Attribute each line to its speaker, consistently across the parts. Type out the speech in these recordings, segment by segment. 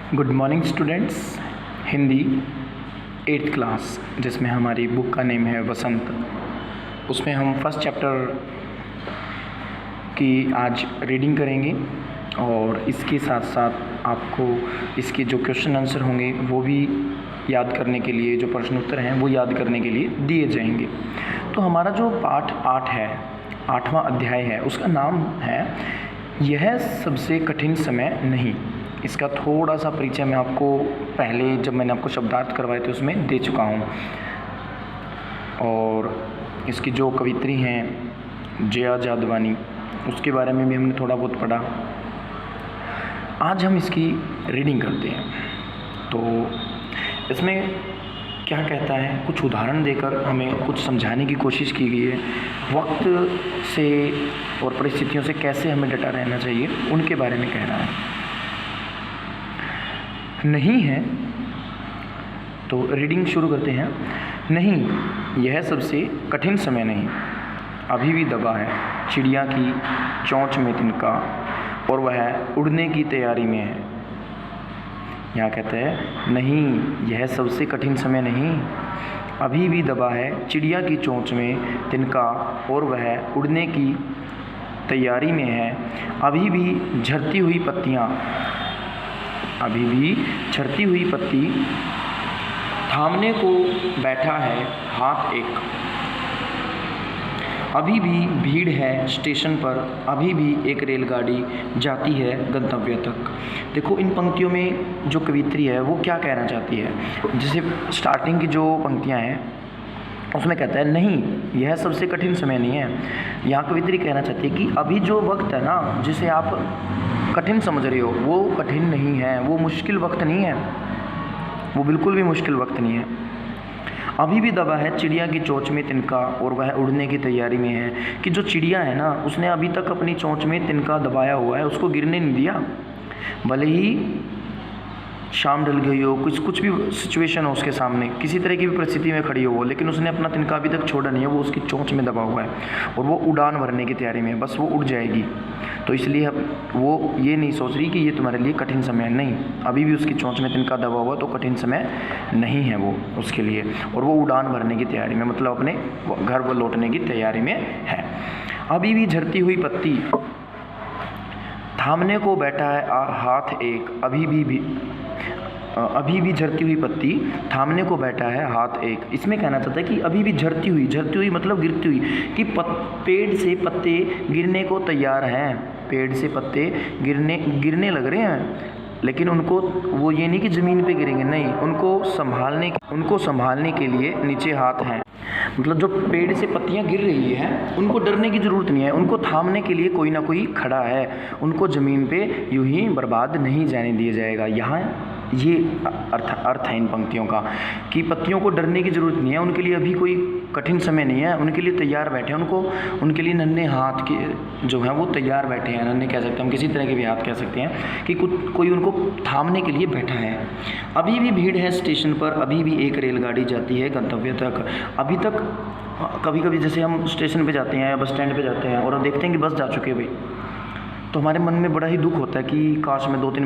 Speaker 1: Good morning students. Hindi 8th class, जिसमें हमारी book का नेम है वसंत, उसमें हम फर्स्ट चैप्टर की आज रीडिंग करेंगे और इसके साथ साथ आपको इसके जो क्वेश्चन आंसर होंगे वो भी याद करने के लिए, जो प्रश्न उत्तर हैं वो याद करने के लिए दिए जाएंगे। तो हमारा जो पाठ 8 है, 8वां अध्याय है, उसका नाम है यह सबसे कठिन समय नहीं। इसका थोड़ा सा परिचय मैं आपको पहले जब मैंने आपको शब्दार्थ करवाए थे उसमें दे चुका हूँ, और इसकी जो कवित्री हैं जया जादवानी, उसके बारे में भी हमने थोड़ा बहुत पढ़ा। आज हम इसकी रीडिंग करते हैं। तो इसमें क्या कहता है, कुछ उदाहरण देकर हमें कुछ समझाने की कोशिश की गई है। वक्त से और परिस्थितियों से कैसे हमें डटा रहना चाहिए, उनके बारे में कह रहा है। नहीं है, तो रीडिंग शुरू करते हैं। नहीं, यह सबसे कठिन समय नहीं। अभी भी दबा है चिड़िया की चोंच में तिनका, और वह उड़ने की तैयारी में है। यहाँ कहते हैं नहीं, यह सबसे कठिन समय नहीं। अभी भी दबा है चिड़िया की चोंच में तिनका, और वह उड़ने की तैयारी में है। अभी भी झरती हुई पत्तियाँ, अभी भी झरती हुई पत्ती थामने को बैठा है हाथ एक। अभी भी भीड़ है स्टेशन पर, अभी भी एक रेलगाड़ी जाती है गंतव्य तक। देखो, इन पंक्तियों में जो कवित्री है वो क्या कहना चाहती है। जैसे स्टार्टिंग की जो पंक्तियां हैं उसमें कहता है नहीं, यह सबसे कठिन समय नहीं है। यहाँ कवित्री कहना चाहती है कि अभी जो वक्त है ना, जिसे आप कठिन समझ रहे हो, वो कठिन नहीं है, वो मुश्किल वक्त नहीं है, वो बिल्कुल भी मुश्किल वक्त नहीं है। अभी भी दबा है चिड़िया की चोंच में तिनका, और वह उड़ने की तैयारी में है। कि जो चिड़िया है ना, उसने अभी तक अपनी चोंच में तिनका दबाया हुआ है, उसको गिरने नहीं दिया। भले ही शाम ढल गई हो, कुछ भी सिचुएशन हो उसके सामने, किसी तरह की भी परिस्थिति में खड़ी हो वो, लेकिन उसने अपना तिनका अभी तक छोड़ा नहीं है। वो उसकी चोंच में दबा हुआ है और वो उड़ान भरने की तैयारी में है, बस वो उड़ जाएगी। तो इसलिए वो ये नहीं सोच रही कि ये तुम्हारे लिए कठिन समय है। नहीं, अभी भी उसकी चोंच में तिनका दबा हुआ, तो कठिन समय नहीं है वो उसके लिए। और वो उड़ान भरने की तैयारी में, मतलब अपने घर वो लौटने की तैयारी में है। अभी भी झरती हुई पत्ती थामने को बैठा है हाथ एक। अभी भी झरती हुई पत्ती थामने को बैठा है हाथ एक। इसमें कहना चाहता है कि अभी भी झरती हुई मतलब गिरती हुई, कि पेड़ से पत्ते गिरने को तैयार हैं। पेड़ से पत्ते गिरने लग रहे हैं, लेकिन उनको वो ये नहीं कि ज़मीन पे गिरेंगे, नहीं, उनको संभालने के लिए नीचे हाथ हैं। मतलब जो पेड़ से पत्तियां गिर रही हैं, उनको डरने की ज़रूरत नहीं है, उनको थामने के लिए कोई ना कोई खड़ा है। उनको ज़मीन पे यूं ही बर्बाद नहीं जाने दिया जाएगा। यहाँ ये अर्थ है इन पंक्तियों का, कि पत्तियों को डरने की ज़रूरत नहीं है, उनके लिए अभी कोई कठिन समय नहीं है, उनके लिए तैयार बैठे हैं। उनके लिए नन्हे हाथ के जो हैं वो तैयार बैठे हैं। नन्हे कह सकते हैं हम, किसी तरह के भी हाथ कह सकते हैं, कि कोई उनको थामने के लिए बैठा है। अभी भी भीड़ है स्टेशन पर, अभी भी एक रेलगाड़ी जाती है गंतव्य तक। अभी तक कभी कभी जैसे हम स्टेशन पे जाते हैं या बस स्टैंड पे जाते हैं और हम देखते हैं कि बस जा चुकी है भाई, तो हमारे मन में बड़ा ही दुख होता है कि काश मैं 2-3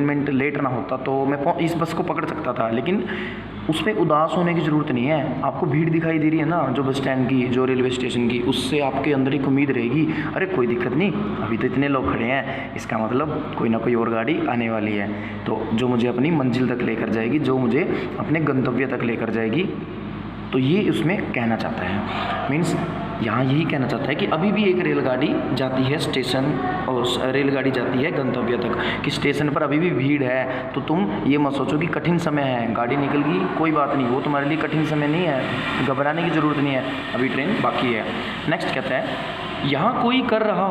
Speaker 1: मिनट लेट ना होता तो मैं इस बस को पकड़ सकता था। लेकिन उस पर उदास होने की ज़रूरत नहीं है। आपको भीड़ दिखाई दे रही है ना, जो बस स्टैंड की, जो रेलवे स्टेशन की, उससे आपके अंदर एक उम्मीद रहेगी, अरे कोई दिक्कत नहीं, अभी तो इतने लोग खड़े हैं, इसका मतलब कोई ना कोई और गाड़ी आने वाली है, तो जो मुझे अपनी मंजिल तक लेकर जाएगी, जो मुझे अपने गंतव्य तक लेकर जाएगी। तो ये उसमें कहना चाहता है, मीन्स यहाँ यही कहना चाहता है कि अभी भी एक रेलगाड़ी जाती है स्टेशन, और रेलगाड़ी जाती है गंतव्य तक, कि स्टेशन पर अभी भी भीड़ है। तो तुम ये मत सोचो कि कठिन समय है, गाड़ी निकल गई, कोई बात नहीं, वो तुम्हारे लिए कठिन समय नहीं है, घबराने की ज़रूरत नहीं है, अभी ट्रेन बाकी है। नेक्स्ट कहता है जहाँ कोई कर रहा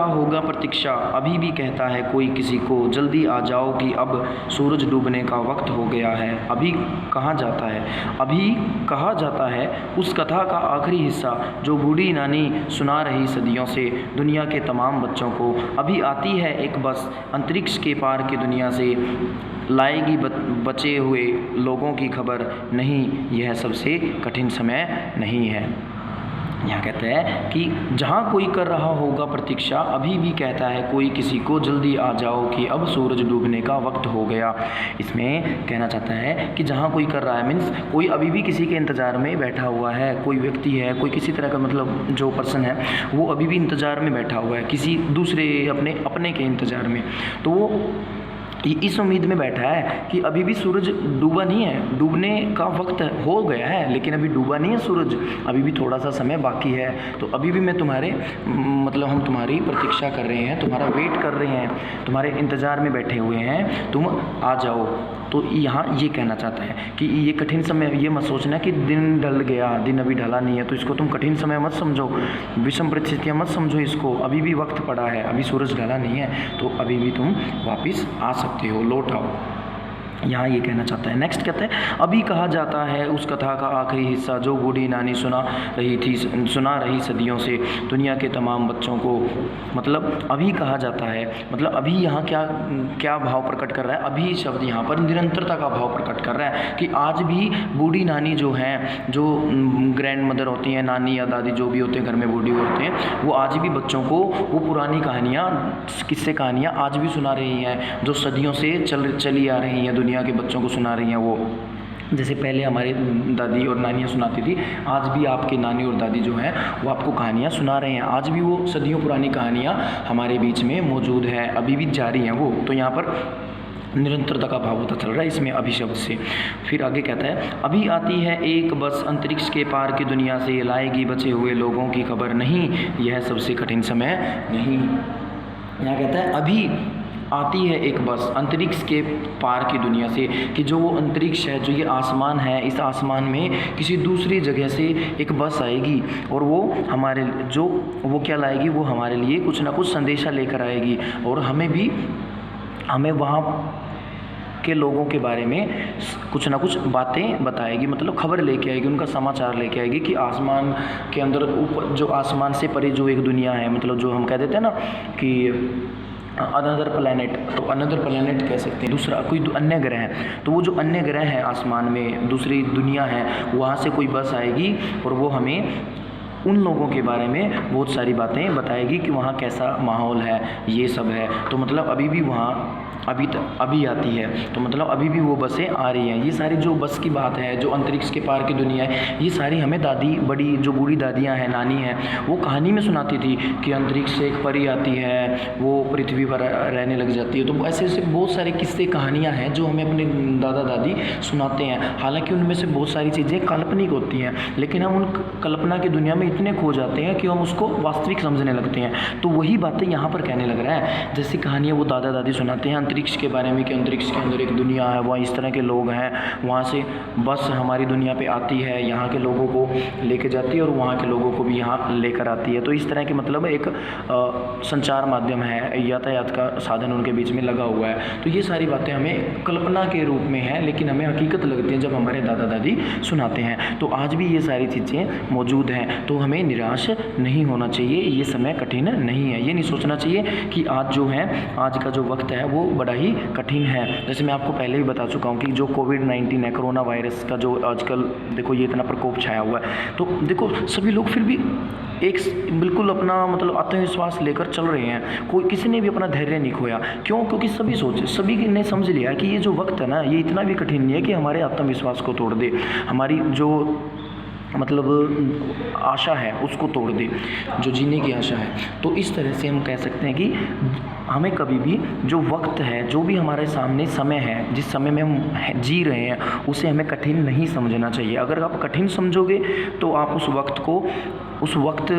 Speaker 1: होगा प्रतीक्षा, अभी भी कहता है कोई किसी को, जल्दी आ जाओ कि अब सूरज डूबने का वक्त हो गया है। अभी कहा जाता है उस कथा का आखिरी हिस्सा, जो बूढ़ी नानी सुना रही सदियों से दुनिया के तमाम बच्चों को। अभी आती है एक बस अंतरिक्ष के पार की दुनिया से, लाएगी बचे हुए लोगों की खबर। नहीं, यह सबसे कठिन समय नहीं है। यहाँ कहते हैं कि जहाँ कोई कर रहा होगा प्रतीक्षा, अभी भी कहता है कोई किसी को जल्दी आ जाओ कि अब सूरज डूबने का वक्त हो गया। इसमें कहना चाहता है कि जहाँ कोई कर रहा है मीन्स कोई अभी भी किसी के इंतज़ार में बैठा हुआ है, कोई व्यक्ति है, कोई किसी तरह का मतलब जो पर्सन है वो अभी भी इंतज़ार में बैठा हुआ है किसी दूसरे अपने के इंतज़ार में, तो वो इस उम्मीद में बैठा है कि अभी भी सूरज डूबा नहीं है, डूबने का वक्त हो गया है लेकिन अभी डूबा नहीं है सूरज, अभी भी थोड़ा सा समय बाकी है, तो अभी भी मैं तुम्हारे मतलब हम तुम्हारी प्रतीक्षा कर रहे हैं, तुम्हारा वेट कर रहे हैं, तुम्हारे इंतज़ार में बैठे हुए हैं, तुम आ जाओ। तो यहाँ ये कहना चाहता है कि ये कठिन समय, ये मत सोचना कि दिन ढल गया, दिन अभी ढला नहीं है तो इसको तुम कठिन समय मत समझो, विषम परिस्थितियाँ मत समझो इसको, अभी भी वक्त पड़ा है, अभी सूरज ढला नहीं है तो अभी भी तुम वापस आ सकते हो, लौट आओ। यहाँ ये कहना चाहता है। नेक्स्ट कहते हैं अभी कहा जाता है उस कथा का आखिरी हिस्सा जो बूढ़ी नानी सुना रही सदियों से दुनिया के तमाम बच्चों को। मतलब अभी कहा जाता है, मतलब अभी यहाँ क्या भाव प्रकट कर रहा है, अभी शब्द यहाँ पर निरंतरता का भाव प्रकट कर रहा है कि आज भी बूढ़ी नानी जो हैं, जो ग्रैंड मदर होती हैं, नानी या दादी जो भी होते हैं घर में बूढ़ी होते हैं, वो आज भी बच्चों को वो पुरानी कहानियाँ, किस्से कहानियाँ आज भी सुना रही हैं जो सदियों से चली आ रही हैं, दुनिया के बच्चों को सुना रही हैं। वो जैसे पहले हमारे दादी और नानियाँ सुनाती थी, आज भी आपके नानी और दादी जो हैं वो आपको कहानियाँ सुना रहे हैं, आज भी वो सदियों पुरानी कहानियाँ हमारे बीच में मौजूद है, अभी भी जारी हैं वो। तो यहाँ पर निरंतरता का भाव होता चल रहा है इसमें अभी शब्द से। फिर आगे कहता है अभी आती है एक बस अंतरिक्ष के पार की दुनिया से, लाएगी बचे हुए लोगों की खबर नहीं, यह सबसे कठिन समय नहीं। यहाँ कहता है अभी आती है एक बस अंतरिक्ष के पार की दुनिया से, कि जो वो अंतरिक्ष है, जो ये आसमान है, इस आसमान में किसी दूसरी जगह से एक बस आएगी और वो हमारे वो क्या लाएगी, वो हमारे लिए कुछ ना कुछ संदेशा लेकर आएगी और हमें वहाँ के लोगों के बारे में कुछ ना कुछ बातें बताएगी, मतलब खबर लेके आएगी, उनका समाचार लेके आएगी कि आसमान के अंदर ऊपर जो आसमान से परे जो एक दुनिया है, मतलब जो हम कह देते हैं ना कि अनदर प्लैनेट, तो अनदर प्लैनेट कह सकते हैं, दूसरा कोई अन्य ग्रह है, तो वो जो अन्य ग्रह है आसमान में दूसरी दुनिया है, वहाँ से कोई बस आएगी और वो हमें उन लोगों के बारे में बहुत सारी बातें बताएगी कि वहाँ कैसा माहौल है, ये सब है। तो मतलब अभी भी वहाँ अभी आती है, तो मतलब अभी भी वो बसें आ रही हैं। ये सारी जो बस की बात है, जो अंतरिक्ष के पार की दुनिया है, ये सारी हमें दादी, बड़ी जो बूढ़ी दादियाँ हैं, नानी हैं, वो कहानी में सुनाती थी कि अंतरिक्ष से एक परी आती है, वो पृथ्वी पर रहने लग जाती है। तो ऐसे ऐसे बहुत सारे किस्से कहानियाँ हैं जो हमें अपने दादा दादी सुनाते हैं। हालांकि उनमें से बहुत सारी चीज़ें काल्पनिक होती हैं, लेकिन हम उन कल्पना की दुनिया में इतने खो जाते हैं कि हम उसको वास्तविक समझने लगते हैं। तो वही बातें यहाँ पर कहने लग रहा है, जैसी कहानियाँ वो दादा दादी सुनाते हैं अंतरिक्ष के बारे में कि अंतरिक्ष के अंदर एक दुनिया है, वहाँ इस तरह के लोग हैं, वहाँ से बस हमारी दुनिया पे आती है, यहाँ के लोगों को लेके जाती है और वहाँ के लोगों को भी यहाँ लेकर आती है। तो इस तरह के मतलब एक संचार माध्यम है, यातायात का साधन उनके बीच में लगा हुआ है। तो ये सारी बातें हमें कल्पना के रूप में हैं, लेकिन हमें हकीकत लगती हैं जब हमारे दादा दादी सुनाते हैं। तो आज भी ये सारी चीज़ें मौजूद हैं, तो हमें निराश नहीं होना चाहिए, ये समय कठिन नहीं है। ये नहीं सोचना चाहिए कि आज जो है, आज का जो वक्त है वो बड़ा ही कठिन है। जैसे मैं आपको पहले भी बता चुका हूँ कि जो कोविड-19 है, कोरोना वायरस का जो आजकल देखो ये इतना प्रकोप छाया हुआ है, तो देखो सभी लोग फिर भी एक बिल्कुल अपना मतलब आत्मविश्वास लेकर चल रहे हैं, कोई किसी ने भी अपना धैर्य नहीं खोया। क्यों? क्योंकि सभी ने समझ लिया कि ये जो वक्त है ना, ये इतना भी कठिन नहीं है कि हमारे आत्मविश्वास को तोड़ दे, हमारी जो मतलब आशा है उसको तोड़ दे, जो जीने की आशा है। तो इस तरह से हम कह सकते हैं कि हमें कभी भी जो वक्त है, जो भी हमारे सामने समय है, जिस समय में हम जी रहे हैं, उसे हमें कठिन नहीं समझना चाहिए। अगर आप कठिन समझोगे तो आप उस वक्त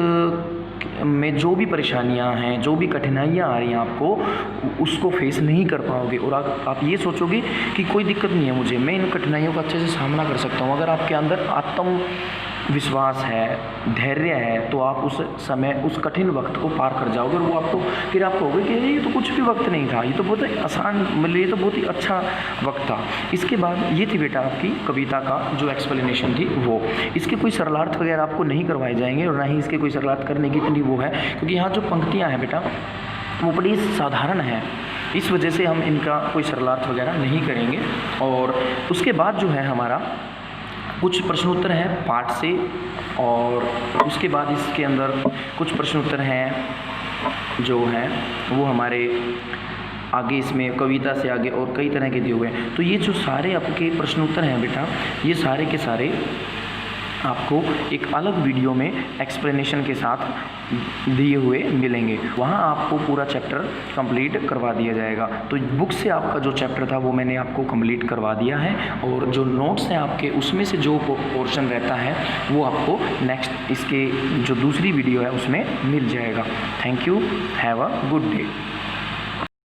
Speaker 1: में जो भी परेशानियां हैं, जो भी कठिनाइयां आ रही हैं आपको, उसको फेस नहीं कर पाओगे और आप ये सोचोगे कि कोई दिक्कत नहीं है मुझे, मैं इन कठिनाइयों का अच्छे से सामना कर सकता हूँ। अगर आपके अंदर आत्मविश्वास है, धैर्य है, तो आप उस समय उस कठिन वक्त को पार कर जाओगे और वो फिर आप कहोगे कि ये तो कुछ भी वक्त नहीं था, ये तो बहुत ही आसान, मतलब ये तो बहुत ही अच्छा वक्त था। इसके बाद ये थी बेटा आपकी कविता का जो एक्सप्लेनेशन थी वो। इसके कोई सरलार्थ वगैरह आपको नहीं करवाए जाएंगे और ना ही इसके कोई सरलार्थ करने की इतनी वो है, क्योंकि यहाँ जो पंक्तियाँ हैं बेटा वो बड़ी साधारण है, इस वजह से हम इनका कोई सरलार्थ वगैरह नहीं करेंगे। और उसके बाद जो है हमारा कुछ प्रश्नोत्तर हैं पाठ से, और उसके बाद इसके अंदर कुछ प्रश्नोत्तर हैं जो हैं वो हमारे आगे इसमें कविता से आगे और कई तरह के दिए हुए हैं। तो ये जो सारे आपके प्रश्नोत्तर हैं बेटा, ये सारे के सारे आपको एक अलग वीडियो में एक्सप्लेनेशन के साथ दिए हुए मिलेंगे। वहाँ आपको पूरा चैप्टर कंप्लीट करवा दिया जाएगा। तो बुक से आपका जो चैप्टर था वो मैंने आपको कंप्लीट करवा दिया है, और जो नोट्स हैं आपके उसमें से जो पोर्शन रहता है वो आपको नेक्स्ट इसके जो दूसरी वीडियो है उसमें मिल जाएगा। Thank you, have a good day.